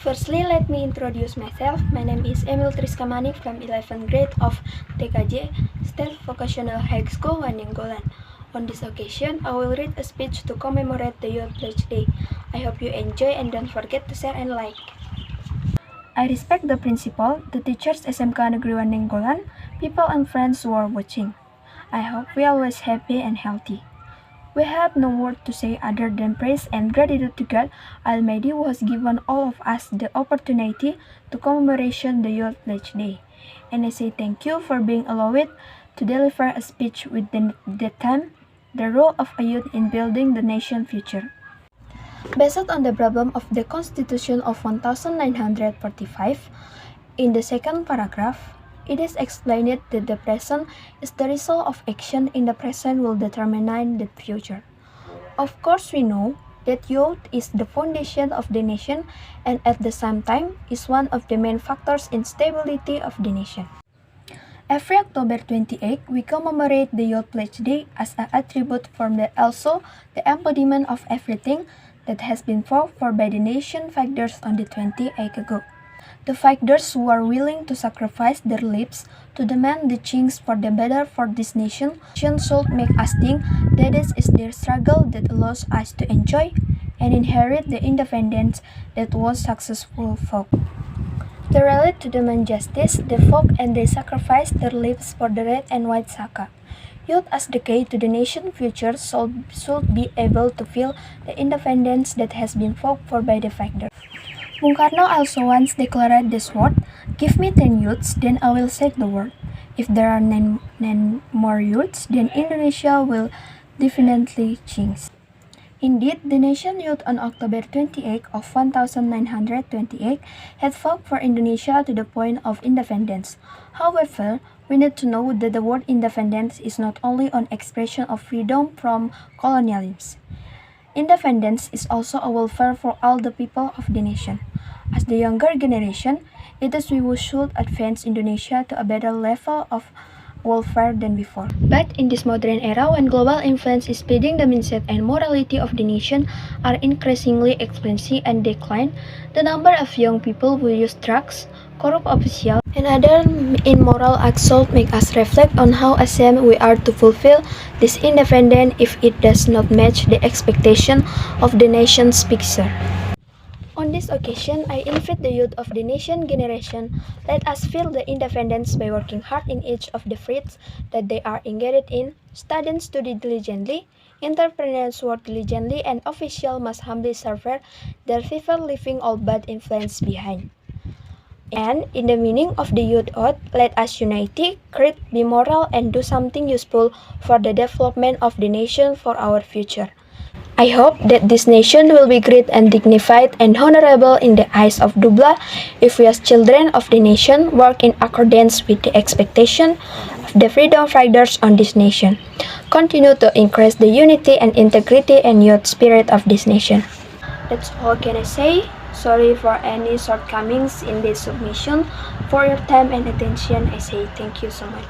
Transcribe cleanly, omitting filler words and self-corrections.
Firstly, let me introduce myself. My name is Emil Triskamani from 11th grade of TKJ State Vocational High School, Wanenggolan. On this occasion, I will read a speech to commemorate the Youth Pledge Day. I hope you enjoy and don't forget to share and like. I respect the principal, the teachers SMK Negeri Wanenggolan, people and friends who are watching. I hope we are always happy and healthy. We have no word to say other than praise and gratitude to God Almighty who has given all of us the opportunity to commemorate the Youth Pledge Day. And I say thank you for being allowed to deliver a speech with the theme, the role of a youth in building the nation's future. Based on the problem of the Constitution of 1945, in the second paragraph, it is explained that the present is the result of action in the present will determine the future. Of course, we know that youth is the foundation of the nation and at the same time is one of the main factors in stability of the nation. Every October 28, we commemorate the Youth Pledge Day as an attribute from the also the embodiment of everything that has been fought for by the nation fighters on the 28 ago. The fighters who are willing to sacrifice their lives to demand the change for the better for this nation should make us think that it is their struggle that allows us to enjoy and inherit the independence that was successful fought. To relate to demand justice, they fought and they sacrificed their lives for the red and white Saka. Youth as the key to the nation's future should be able to feel the independence that has been fought for by the fighters. Bung Karno also once declared this word, "Give me 10 youths, then I will shake the world." If there are 9 more youths, then Indonesia will definitely change. Indeed, the nation youth on October 28 of 1928 had fought for Indonesia to the point of independence. However, we need to know that the word independence is not only an expression of freedom from colonialism. Independence is also a welfare for all the people of the nation. As the younger generation, it is we who should advance Indonesia to a better level of welfare than before. But in this modern era, when global influence is spreading, the mindset and morality of the nation are increasingly expensive and decline, the number of young people who use drugs, corrupt officials, and other immoral acts should make us reflect on how ashamed we are to fulfill this independence if it does not match the expectation of the nation's picture. On this occasion, I invite the youth of the nation generation, let us feel the independence by working hard in each of the fields that they are engaged in, students study diligently, entrepreneurs work diligently, and officials must humbly serve their people leaving all bad influence behind. And in the meaning of the youth oath, let us unite, create, be moral, and do something useful for the development of the nation for our future. I hope that this nation will be great and dignified and honorable in the eyes of Dubla if we as children of the nation work in accordance with the expectation of the freedom fighters on this nation. Continue to increase the unity and integrity and youth spirit of this nation. That's all can I say. Sorry for any shortcomings in this submission. For your time and attention, I say thank you so much.